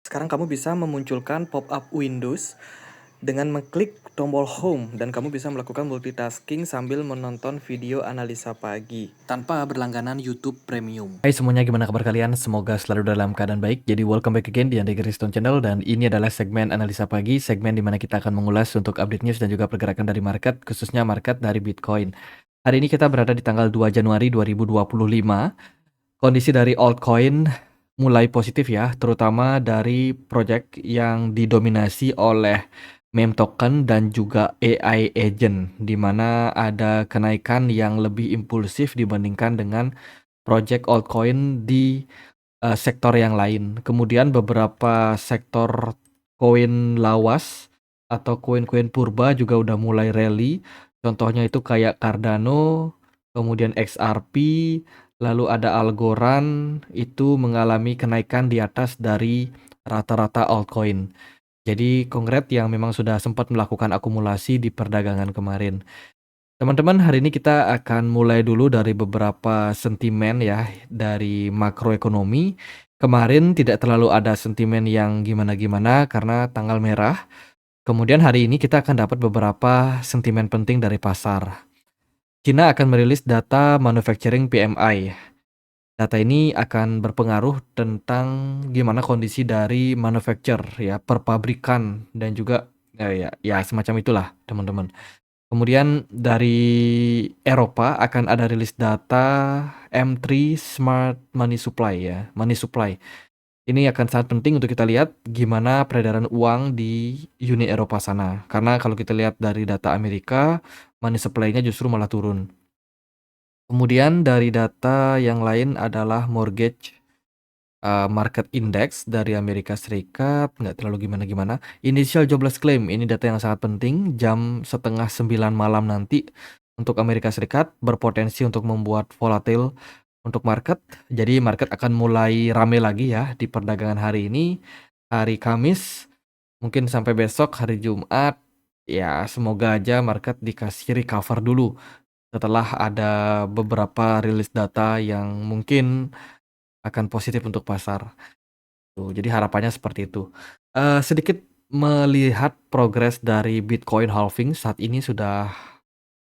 Sekarang kamu bisa memunculkan pop-up Windows dengan mengklik tombol Home dan kamu bisa melakukan multitasking sambil menonton video analisa pagi tanpa berlangganan YouTube Premium. Hai semuanya, gimana kabar kalian? Semoga selalu dalam keadaan baik. Jadi welcome back again di Andai Stone Channel, dan ini adalah segmen analisa pagi, segmen di mana kita akan mengulas untuk update news dan juga pergerakan dari market, khususnya market dari Bitcoin. Hari ini kita berada di tanggal 2 Januari 2025. Kondisi dari altcoin mulai positif ya, terutama dari project yang didominasi oleh meme token dan juga AI agent, di mana ada kenaikan yang lebih impulsif dibandingkan dengan project altcoin di sektor yang lain. Kemudian beberapa sektor koin lawas atau koin-koin purba juga udah mulai rally. Contohnya itu kayak Cardano, kemudian XRP, lalu ada Algorand, itu mengalami kenaikan di atas dari rata-rata altcoin. Jadi kongret yang memang sudah sempat melakukan akumulasi di perdagangan kemarin. Teman-teman, hari ini kita akan mulai dulu dari beberapa sentimen ya, dari makroekonomi. Kemarin tidak terlalu ada sentimen yang gimana-gimana karena tanggal merah. Kemudian hari ini kita akan dapat beberapa sentimen penting dari pasar. China akan merilis data manufacturing PMI. Data ini akan berpengaruh tentang gimana kondisi dari manufacture ya, perpabrikan dan juga ya semacam itulah, teman-teman. Kemudian dari Eropa akan ada rilis data M3 Smart Money Supply ya, money supply. Ini akan sangat penting untuk kita lihat gimana peredaran uang di Uni Eropa sana. Karena kalau kita lihat dari data Amerika, money supply-nya justru malah turun. Kemudian dari data yang lain adalah mortgage market index dari Amerika Serikat, nggak terlalu gimana-gimana. Initial jobless claim, ini data yang sangat penting, jam 8:30 malam nanti untuk Amerika Serikat, berpotensi untuk membuat volatil untuk market. Jadi market akan mulai rame lagi ya di perdagangan hari ini, hari Kamis, mungkin sampai besok hari Jumat. Ya semoga aja market dikasih recover dulu setelah ada beberapa rilis data yang mungkin akan positif untuk pasar. Tuh, jadi harapannya seperti itu. Sedikit melihat progres dari Bitcoin halving, saat ini sudah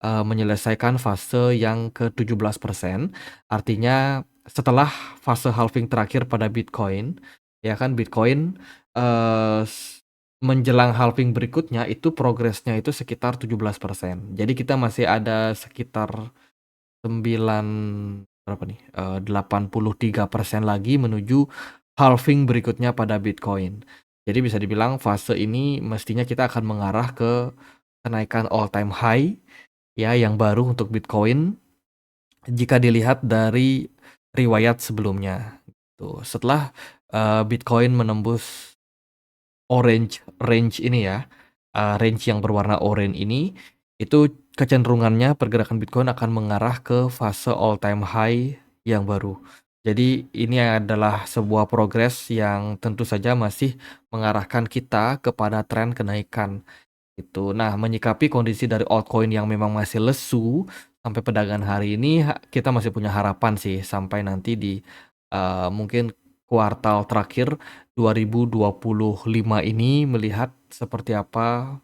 menyelesaikan fase yang ke-17%. Artinya setelah fase halving terakhir pada Bitcoin, ya kan, Bitcoin menjelang halving berikutnya itu progresnya itu sekitar 17%. Jadi kita masih ada sekitar 9 berapa nih? 83% lagi menuju halving berikutnya pada Bitcoin. Jadi bisa dibilang fase ini mestinya kita akan mengarah ke kenaikan all time high ya yang baru untuk Bitcoin jika dilihat dari riwayat sebelumnya. Tuh, setelah Bitcoin menembus orange range ini ya, range yang berwarna oranye ini, itu kecenderungannya pergerakan Bitcoin akan mengarah ke fase all time high yang baru. Jadi ini adalah sebuah progres yang tentu saja masih mengarahkan kita kepada tren kenaikan itu. Nah, menyikapi kondisi dari altcoin yang memang masih lesu sampai perdagangan hari ini, kita masih punya harapan sih sampai nanti di mungkin kuartal terakhir 2025 ini melihat seperti apa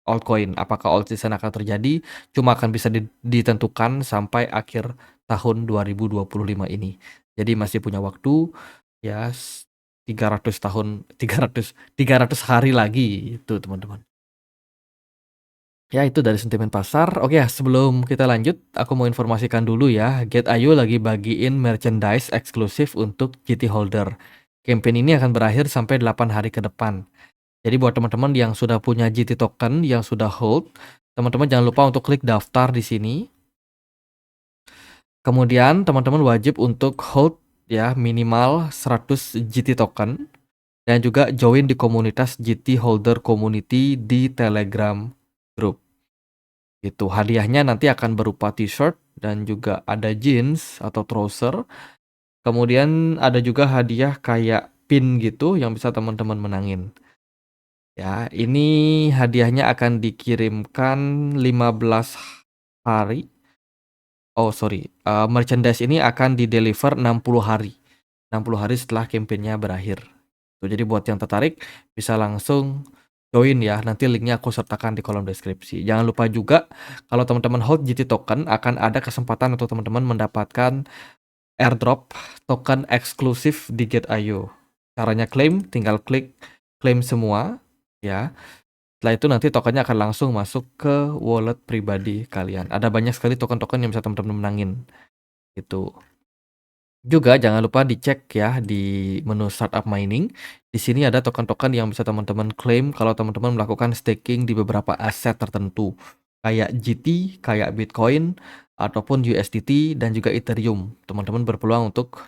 altcoin. Apakah alt season akan terjadi? Cuma akan bisa ditentukan sampai akhir tahun 2025 ini. Jadi masih punya waktu ya 300 tahun, 300 hari lagi itu, teman-teman. Ya, itu dari sentimen pasar. Oke ya, sebelum kita lanjut, aku mau informasikan dulu ya, Get.io lagi bagiin merchandise eksklusif untuk GT holder. Campaign ini akan berakhir sampai 8 hari ke depan. Jadi buat teman-teman yang sudah punya GT token, yang sudah hold, teman-teman jangan lupa untuk klik daftar di sini. Kemudian teman-teman wajib untuk hold ya minimal 100 GT token dan juga join di komunitas GT holder community di Telegram group. Itu hadiahnya nanti akan berupa t-shirt dan juga ada jeans atau trouser. Kemudian ada juga hadiah kayak pin gitu yang bisa teman-teman menangin. Ya, ini hadiahnya akan dikirimkan 15 hari. Oh, sorry. Merchandise ini akan di-deliver 60 hari. 60 hari setelah campaign-nya berakhir. Tuh, jadi buat yang tertarik bisa langsung join ya. Nanti linknya aku sertakan di kolom deskripsi. Jangan lupa juga kalau teman-teman hold GT token akan ada kesempatan untuk teman-teman mendapatkan airdrop token eksklusif di Get.io. Caranya klaim, tinggal klik klaim semua ya. Setelah itu nanti tokennya akan langsung masuk ke wallet pribadi kalian. Ada banyak sekali token-token yang bisa teman-teman menangin. Itu. Juga jangan lupa dicek ya di menu startup mining. Di sini ada token-token yang bisa teman-teman klaim kalau teman-teman melakukan staking di beberapa aset tertentu. Kayak GT, kayak Bitcoin, ataupun USDT dan juga Ethereum. Teman-teman berpeluang untuk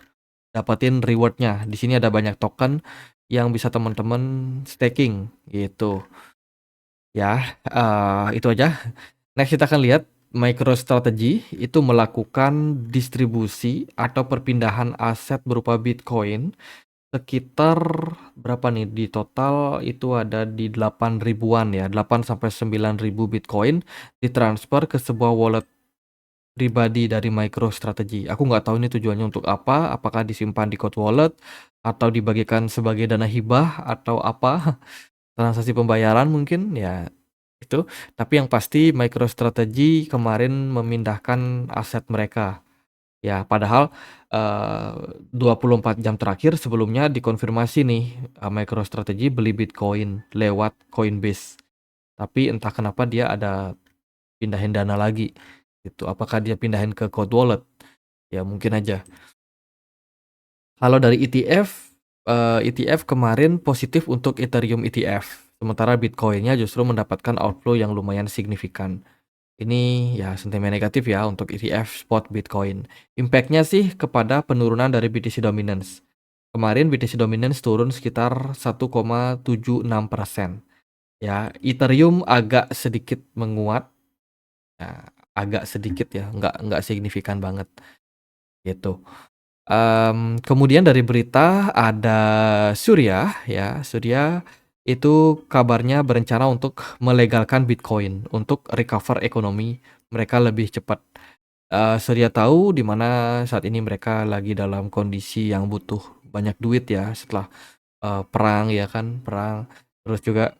dapatin rewardnya. Di sini ada banyak token yang bisa teman-teman staking gitu. Ya, itu aja. Next kita akan lihat MicroStrategy itu melakukan distribusi atau perpindahan aset berupa Bitcoin sekitar berapa nih, di total itu ada di 8 ribuan ya, 8 sampai 9 ribu Bitcoin ditransfer ke sebuah wallet pribadi dari MicroStrategy. Aku nggak tahu ini tujuannya untuk apa, apakah disimpan di cold wallet atau dibagikan sebagai dana hibah atau apa, transaksi pembayaran mungkin ya itu. Tapi yang pasti MicroStrategy kemarin memindahkan aset mereka. Ya, padahal 24 jam terakhir sebelumnya dikonfirmasi nih MicroStrategy beli Bitcoin lewat Coinbase. Tapi entah kenapa dia ada pindahin dana lagi gitu. Apakah dia pindahin ke cold wallet? Ya mungkin aja. Kalau dari ETF, ETF kemarin positif untuk Ethereum ETF. Sementara Bitcoinnya justru mendapatkan outflow yang lumayan signifikan. Ini ya sentimen negatif ya untuk ETF spot Bitcoin. Impact-nya sih kepada penurunan dari BTC Dominance. Kemarin BTC Dominance turun sekitar 1,76%. Ya, Ethereum agak sedikit menguat. Ya, agak sedikit ya, nggak signifikan banget gitu. Kemudian dari berita ada Surya ya, Surya itu kabarnya berencana untuk melegalkan Bitcoin untuk recover ekonomi mereka lebih cepat. Surya tahu di mana saat ini mereka lagi dalam kondisi yang butuh banyak duit ya setelah perang ya kan, perang. Terus juga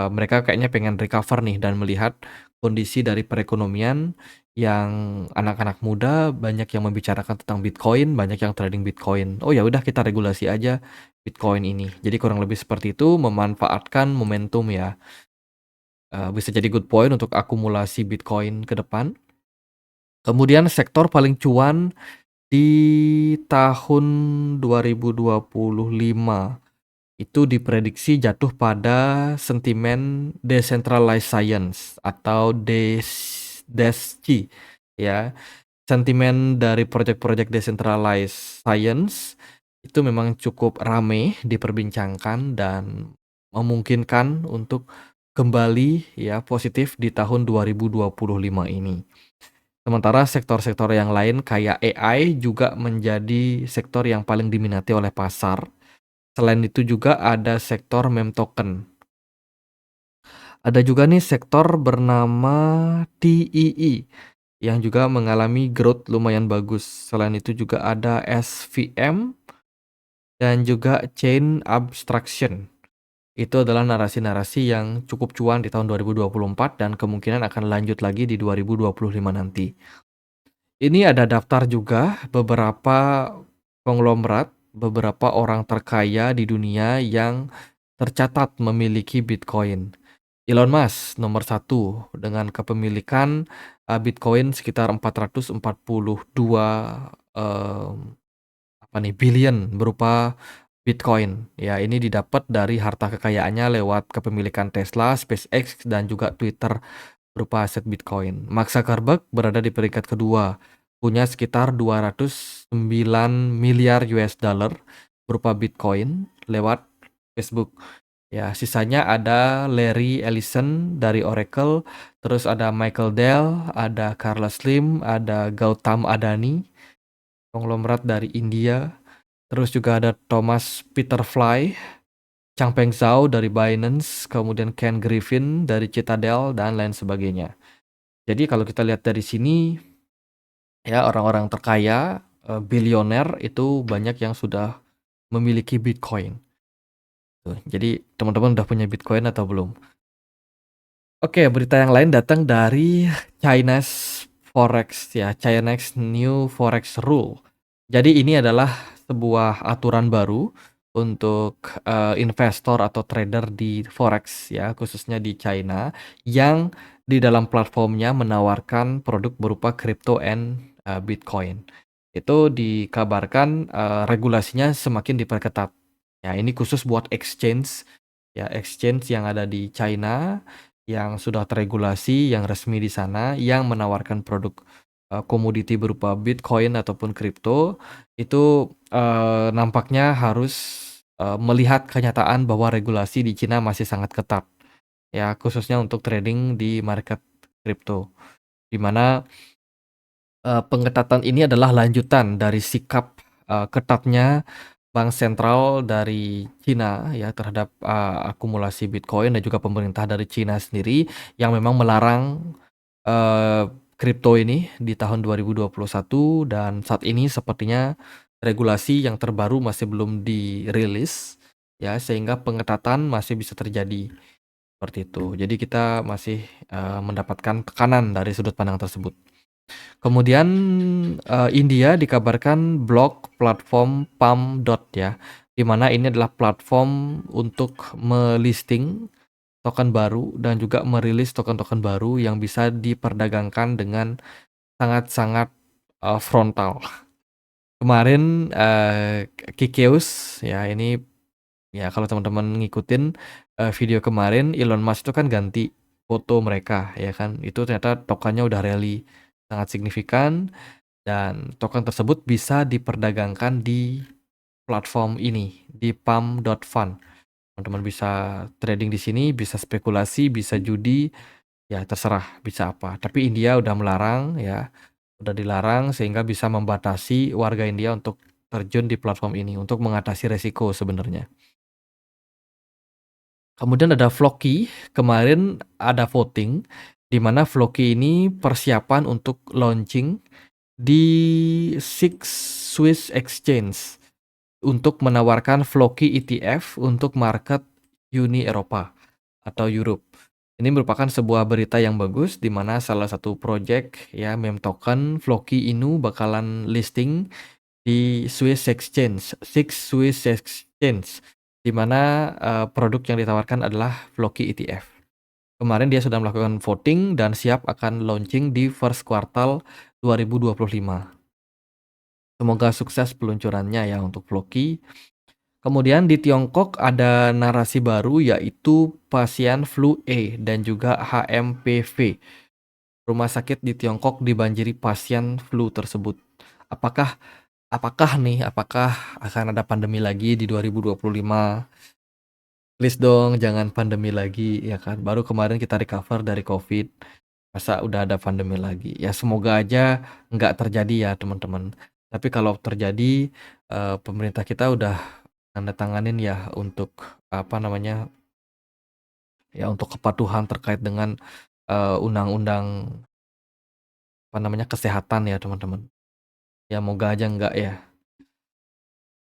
mereka kayaknya pengen recover nih dan melihat kondisi dari perekonomian yang anak-anak muda banyak yang membicarakan tentang Bitcoin, banyak yang trading Bitcoin. Oh ya udah kita regulasi aja Bitcoin ini. Jadi kurang lebih seperti itu, memanfaatkan momentum ya. Bisa jadi good point untuk akumulasi Bitcoin ke depan. Kemudian sektor paling cuan di tahun 2025 itu diprediksi jatuh pada sentimen decentralized science atau DeSci ya. Sentimen dari proyek-proyek decentralized science itu memang cukup rame diperbincangkan dan memungkinkan untuk kembali ya positif di tahun 2025 ini. Sementara sektor-sektor yang lain kayak AI juga menjadi sektor yang paling diminati oleh pasar. Selain itu juga ada sektor meme token. Ada juga nih sektor bernama TEE yang juga mengalami growth lumayan bagus. Selain itu juga ada SVM dan juga chain abstraction. Itu adalah narasi-narasi yang cukup cuan di tahun 2024 dan kemungkinan akan lanjut lagi di 2025 nanti. Ini ada daftar juga beberapa konglomerat, beberapa orang terkaya di dunia yang tercatat memiliki Bitcoin. Elon Musk nomor 1 dengan kepemilikan Bitcoin sekitar 442 apa nih billion berupa Bitcoin. Ya, ini didapat dari harta kekayaannya lewat kepemilikan Tesla, SpaceX dan juga Twitter berupa aset Bitcoin. Mark Zuckerberg berada di peringkat kedua, punya sekitar 209 miliar US dollar berupa Bitcoin lewat Facebook. Ya, sisanya ada Larry Ellison dari Oracle, terus ada Michael Dell, ada Carla Slim, ada Gautam Adani, konglomerat dari India, terus juga ada Thomas Peter Fly, Changpeng Zhao dari Binance, kemudian Ken Griffin dari Citadel, dan lain sebagainya. Jadi kalau kita lihat dari sini, ya orang-orang terkaya, bilioner itu banyak yang sudah memiliki Bitcoin. Tuh, jadi teman-teman udah punya Bitcoin atau belum? Oke, berita yang lain datang dari China's Forex ya, China's New Forex Rule. Jadi ini adalah sebuah aturan baru untuk investor atau trader di forex ya, khususnya di China yang di dalam platformnya menawarkan produk berupa crypto and Bitcoin. Itu dikabarkan regulasinya semakin diperketat. Ya, ini khusus buat exchange ya, exchange yang ada di China yang sudah terregulasi, yang resmi di sana, yang menawarkan produk komoditi berupa Bitcoin ataupun kripto itu nampaknya harus melihat kenyataan bahwa regulasi di Cina masih sangat ketat ya, khususnya untuk trading di market kripto, di mana pengetatan ini adalah lanjutan dari sikap ketatnya bank sentral dari Cina ya terhadap akumulasi Bitcoin dan juga pemerintah dari Cina sendiri yang memang melarang kripto ini di tahun 2021 dan saat ini sepertinya regulasi yang terbaru masih belum dirilis ya, sehingga pengetatan masih bisa terjadi seperti itu. Jadi kita masih mendapatkan tekanan dari sudut pandang tersebut. Kemudian India dikabarkan blok platform Pump ya, di mana ini adalah platform untuk melisting token baru dan juga merilis token-token baru yang bisa diperdagangkan dengan sangat-sangat frontal. Kemarin Kikeus ya, ini ya kalau teman-teman ngikutin video kemarin, Elon Musk itu kan ganti foto mereka ya kan, itu ternyata tokennya udah rally sangat signifikan dan token tersebut bisa diperdagangkan di platform ini, di Pump.fun. Teman-teman bisa trading di sini, bisa spekulasi, bisa judi, ya terserah bisa apa. Tapi India udah melarang ya, udah dilarang sehingga bisa membatasi warga India untuk terjun di platform ini untuk mengatasi resiko sebenarnya. Kemudian ada Floki, kemarin ada voting di mana Floki ini persiapan untuk launching di SIX Swiss Exchange untuk menawarkan Floki ETF untuk market Uni Eropa atau Europe. Ini merupakan sebuah berita yang bagus di mana salah satu project ya meme token Floki Inu bakalan listing di Swiss Exchange, SIX Swiss Exchange, di mana produk yang ditawarkan adalah Floki ETF. Kemarin dia sudah melakukan voting dan siap akan launching di first quartal 2025. Semoga sukses peluncurannya ya untuk Floki. Kemudian di Tiongkok ada narasi baru yaitu pasien flu E dan juga HMPV. Rumah sakit di Tiongkok dibanjiri pasien flu tersebut. Apakah apakah akan ada pandemi lagi di 2025? Please dong jangan pandemi lagi ya kan. Baru kemarin kita recover dari COVID. Masa udah ada pandemi lagi? Ya semoga aja nggak terjadi ya teman-teman. Tapi kalau terjadi pemerintah kita udah tanda tanganin ya untuk apa namanya ya untuk kepatuhan terkait dengan undang-undang apa namanya kesehatan ya teman-teman. Ya moga aja enggak ya.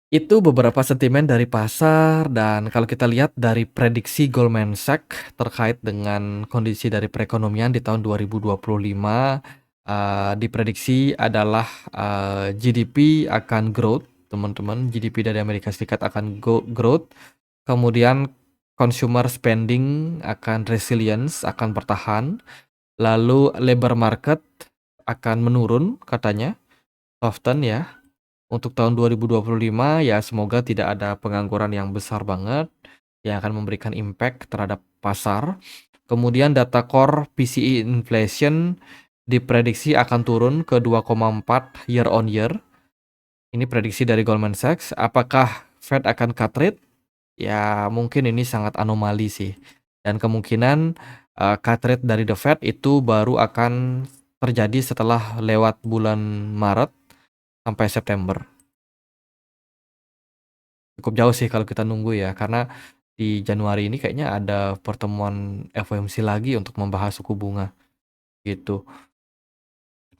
Itu beberapa sentimen dari pasar dan kalau kita lihat dari prediksi Goldman Sachs terkait dengan kondisi dari perekonomian di tahun 2025 diprediksi adalah GDP akan growth, teman-teman. GDP dari Amerika Serikat akan growth. Kemudian consumer spending akan resilience, akan bertahan. Lalu labor market akan menurun katanya, soften ya. Untuk tahun 2025 ya semoga tidak ada pengangguran yang besar banget yang akan memberikan impact terhadap pasar. Kemudian data core PCE inflation diprediksi akan turun ke 2,4 year on year. Ini prediksi dari Goldman Sachs. Apakah Fed akan cut rate? Ya mungkin ini sangat anomali sih. Dan kemungkinan cut rate dari The Fed itu baru akan terjadi setelah lewat bulan Maret sampai September. Cukup jauh sih kalau kita nunggu ya, karena di Januari ini kayaknya ada pertemuan FOMC lagi untuk membahas suku bunga, gitu.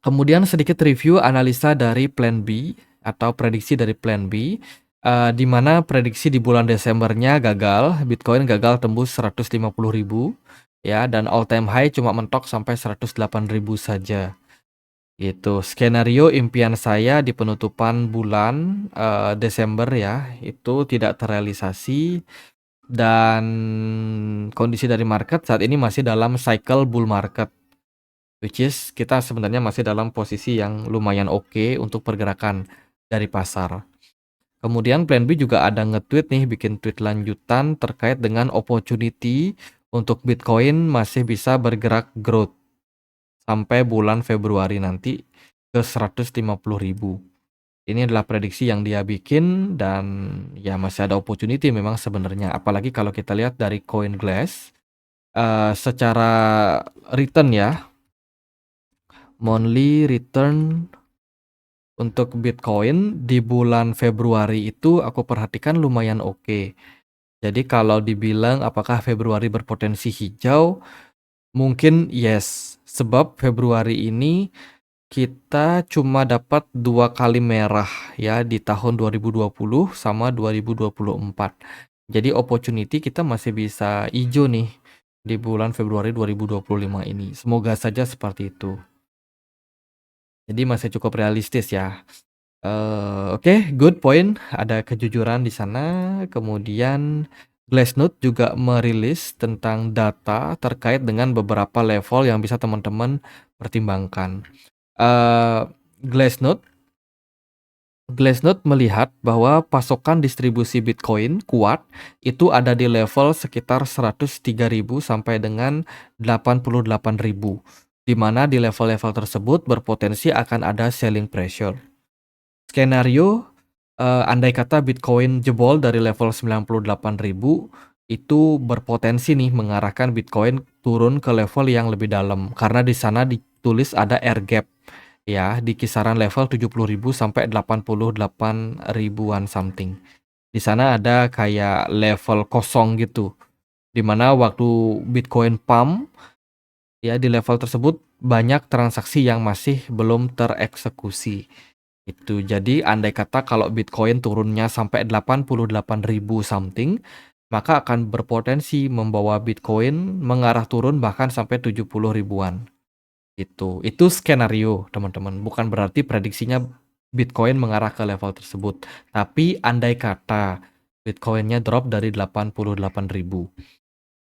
Kemudian sedikit review analisa dari Plan B atau prediksi dari Plan B. Di mana prediksi di bulan Desembernya gagal, Bitcoin gagal tembus 150.000 ya, dan all time high cuma mentok sampai 108.000 saja. Itu skenario impian saya di penutupan bulan Desember ya, itu tidak terrealisasi, dan kondisi dari market saat ini masih dalam cycle bull market, which is kita sebenarnya masih dalam posisi yang lumayan oke untuk pergerakan dari pasar. Kemudian Plan B juga ada nge-tweet nih, bikin tweet lanjutan terkait dengan opportunity untuk Bitcoin masih bisa bergerak growth sampai bulan Februari nanti ke 150.000. Ini adalah prediksi yang dia bikin, dan ya masih ada opportunity memang sebenarnya. Apalagi kalau kita lihat dari CoinGlass, secara return ya, monthly return untuk Bitcoin di bulan Februari itu aku perhatikan lumayan oke. Jadi kalau dibilang apakah Februari berpotensi hijau, mungkin yes. Sebab Februari ini kita cuma dapat 2 kali merah ya di tahun 2020 sama 2024. Jadi opportunity kita masih bisa hijau nih di bulan Februari 2025 ini. Semoga saja seperti itu. Jadi masih cukup realistis ya. Oke, good point. Ada kejujuran di sana. Kemudian Glassnode juga merilis tentang data terkait dengan beberapa level yang bisa teman-teman pertimbangkan. Glassnode melihat bahwa pasokan distribusi Bitcoin kuat itu ada di level sekitar 103.000 sampai dengan 88.000, di mana di level-level tersebut berpotensi akan ada selling pressure. Skenario andai kata Bitcoin jebol dari level 98.000, itu berpotensi nih mengarahkan Bitcoin turun ke level yang lebih dalam, karena di sana ditulis ada air gap ya di kisaran level 70.000 sampai 88.000-an something. Di sana ada kayak level kosong gitu, dimana waktu Bitcoin pump ya di level tersebut banyak transaksi yang masih belum tereksekusi. Itu jadi andai kata kalau Bitcoin turunnya sampai 88.000 something, maka akan berpotensi membawa Bitcoin mengarah turun bahkan sampai 70.000-an. Itu skenario teman-teman, bukan berarti prediksinya Bitcoin mengarah ke level tersebut. Tapi andai kata Bitcoinnya drop dari 88.000.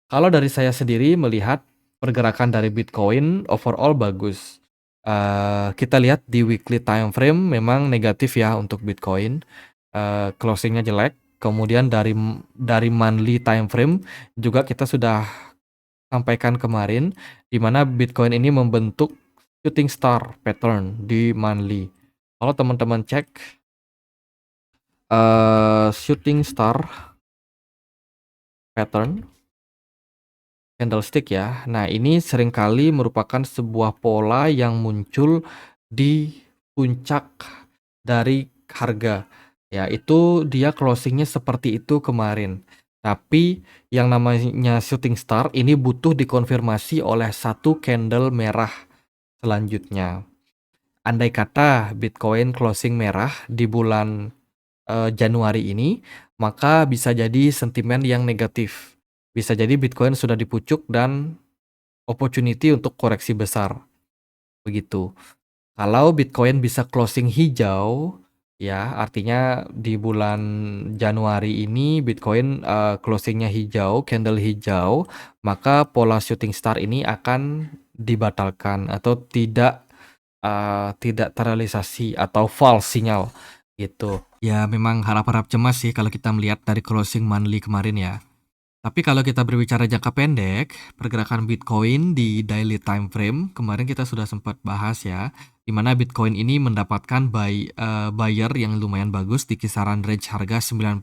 Kalau dari saya sendiri melihat pergerakan dari Bitcoin overall bagus. Kita lihat di weekly time frame memang negatif ya untuk Bitcoin, closingnya jelek. Kemudian dari monthly time frame juga kita sudah sampaikan kemarin, di mana Bitcoin ini membentuk shooting star pattern di monthly. Kalau teman-teman cek shooting star pattern candlestick ya. Nah, ini seringkali merupakan sebuah pola yang muncul di puncak dari harga. Ya, itu dia closingnya seperti itu kemarin. Tapi yang namanya shooting star ini butuh dikonfirmasi oleh satu candle merah selanjutnya. Andai kata Bitcoin closing merah di bulan Januari ini, maka bisa jadi sentimen yang negatif. Bisa jadi Bitcoin sudah dipucuk dan opportunity untuk koreksi besar. Begitu. Kalau Bitcoin bisa closing hijau, ya artinya di bulan Januari ini Bitcoin closingnya hijau, candle hijau, maka pola shooting star ini akan dibatalkan atau tidak terrealisasi atau false sinyal gitu. Ya memang harap-harap cemas sih kalau kita melihat dari closing monthly kemarin ya. Tapi kalau kita berbicara jangka pendek, pergerakan Bitcoin di daily time frame kemarin kita sudah sempat bahas ya, di mana Bitcoin ini mendapatkan buyer yang lumayan bagus di kisaran range harga 91.000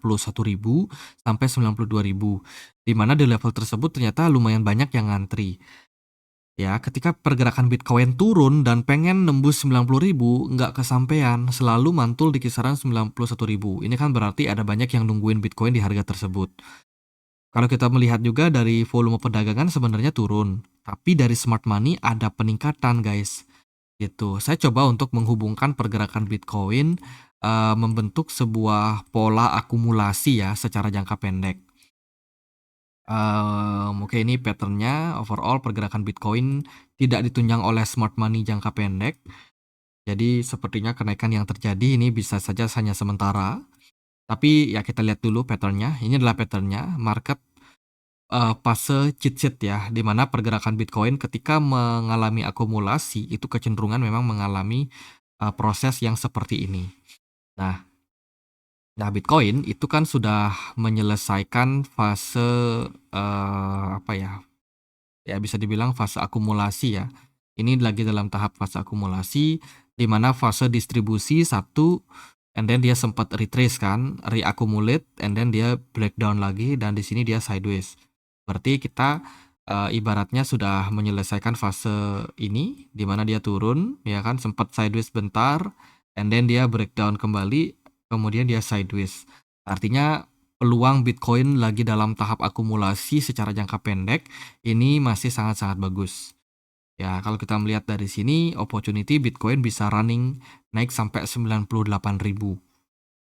sampai 92.000, di mana di level tersebut ternyata lumayan banyak yang ngantri. Ya, ketika pergerakan Bitcoin turun dan pengen nembus 90.000, nggak kesampaian, selalu mantul di kisaran 91.000. Ini kan berarti ada banyak yang nungguin Bitcoin di harga tersebut. Kalau kita melihat juga dari volume perdagangan sebenarnya turun, tapi dari smart money ada peningkatan guys. Gitu. Saya coba untuk menghubungkan pergerakan Bitcoin membentuk sebuah pola akumulasi ya secara jangka pendek. Oke, ini pattern-nya overall pergerakan Bitcoin tidak ditunjang oleh smart money jangka pendek. Jadi sepertinya kenaikan yang terjadi ini bisa saja hanya sementara. Tapi ya kita lihat dulu pattern-nya. Ini adalah pattern-nya market fase cheat sheet ya, di mana pergerakan Bitcoin ketika mengalami akumulasi itu kecenderungan memang mengalami proses yang seperti ini. Nah, Bitcoin itu kan sudah menyelesaikan fase apa ya? Ya bisa dibilang fase akumulasi ya. Ini lagi dalam tahap fase akumulasi di mana fase distribusi satu, and then dia sempat retrace kan, reaccumulate, and then dia breakdown lagi dan di sini dia sideways. Berarti kita ibaratnya sudah menyelesaikan fase ini di mana dia turun ya kan, sempat sideways bentar, and then dia breakdown kembali, kemudian dia sideways. Artinya peluang Bitcoin lagi dalam tahap akumulasi secara jangka pendek ini masih sangat-sangat bagus. Ya, kalau kita melihat dari sini, opportunity Bitcoin bisa running naik sampai 98.000.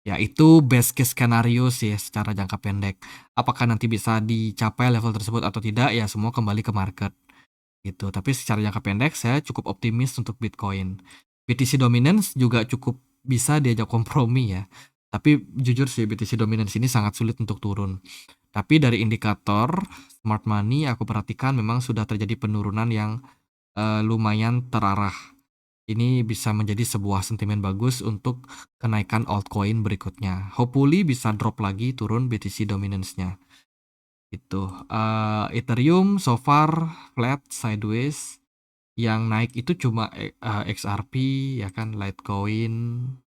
Ya, itu best case skenario sih secara jangka pendek. Apakah nanti bisa dicapai level tersebut atau tidak, ya semua kembali ke market. Gitu. Tapi secara jangka pendek, saya cukup optimis untuk Bitcoin. BTC Dominance juga cukup bisa diajak kompromi ya. Tapi jujur sih, BTC Dominance ini sangat sulit untuk turun. Tapi dari indikator smart money aku perhatikan memang sudah terjadi penurunan yang lumayan terarah. Ini bisa menjadi sebuah sentimen bagus untuk kenaikan altcoin berikutnya. Hopefully bisa drop lagi turun BTC dominance-nya. Gitu. Ethereum so far flat sideways. Yang naik itu cuma XRP ya kan, Litecoin.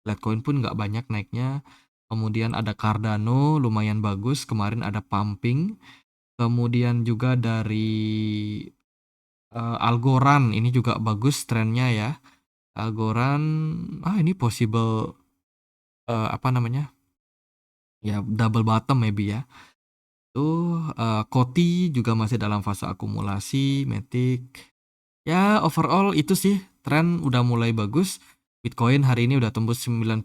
Litecoin pun nggak banyak naiknya. Kemudian ada Cardano lumayan bagus, kemarin ada pumping. Kemudian juga dari Algorand ini juga bagus trennya ya. Algorand, ini possible apa namanya? Ya double bottom maybe ya. Tuh Koti juga masih dalam fase akumulasi, Matic. Ya overall itu sih tren udah mulai bagus. Bitcoin hari ini udah tembus 95.000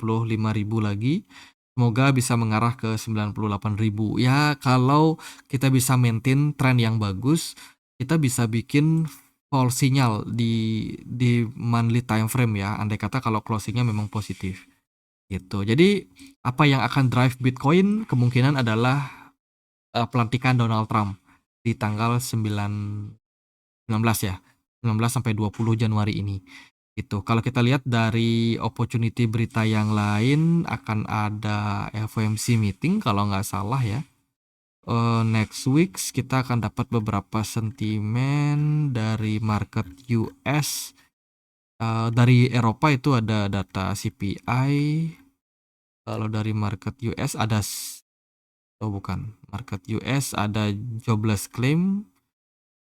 lagi. Semoga bisa mengarah ke 98.000. Ya kalau kita bisa maintain tren yang bagus, kita bisa bikin fall sinyal di monthly time frame ya. Andai kata kalau closingnya memang positif. Gitu. Jadi apa yang akan drive Bitcoin kemungkinan adalah pelantikan Donald Trump di tanggal 19 ya. 19 sampai 20 Januari ini. Gitu. Kalau kita lihat dari opportunity berita yang lain akan ada FOMC meeting kalau nggak salah ya. Next week kita akan dapat beberapa sentimen dari market US. Dari Eropa itu ada data CPI. Kalau dari market US ada market US ada jobless claim.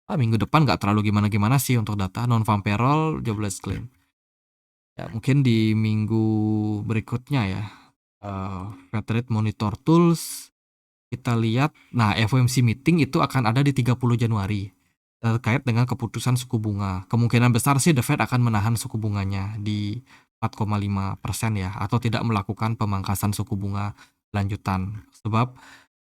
Minggu depan nggak terlalu gimana-gimana sih untuk data non-farm payroll, jobless claim. Ya mungkin di minggu berikutnya ya, Fed Rate Monitor Tools kita lihat. Nah, FOMC meeting itu akan ada di 30 Januari terkait dengan keputusan suku bunga. Kemungkinan besar sih The Fed akan menahan suku bunganya di 4,5% ya, atau tidak melakukan pemangkasan suku bunga lanjutan. Sebab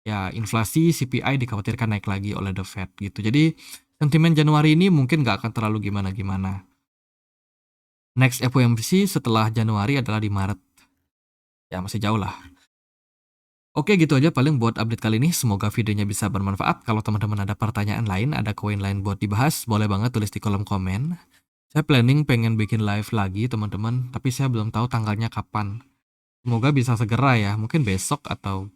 ya inflasi CPI dikhawatirkan naik lagi oleh The Fed gitu. Jadi sentimen Januari ini mungkin nggak akan terlalu gimana-gimana. Next FOMC setelah Januari adalah di Maret. Ya masih jauh lah. Oke gitu aja paling buat update kali ini. Semoga videonya bisa bermanfaat. Kalau teman-teman ada pertanyaan lain, ada koin lain buat dibahas, boleh banget tulis di kolom komen. Saya planning pengen bikin live lagi teman-teman, tapi saya belum tahu tanggalnya kapan. Semoga bisa segera ya, mungkin besok atau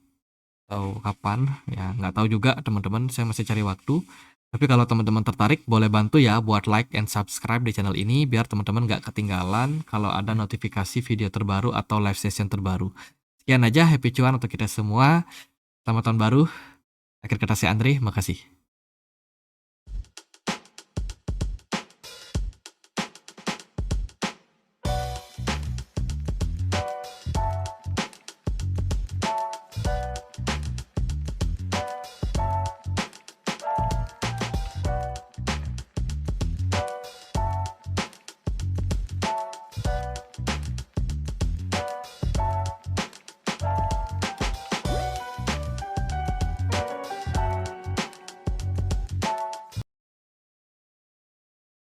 kapan. Ya nggak tahu juga teman-teman, saya masih cari waktu. Tapi kalau teman-teman tertarik, boleh bantu ya buat like and subscribe di channel ini biar teman-teman nggak ketinggalan kalau ada notifikasi video terbaru atau live session terbaru. Sekian aja, happy cuan untuk kita semua. Selamat tahun baru. Akhir kata saya Andre, makasih.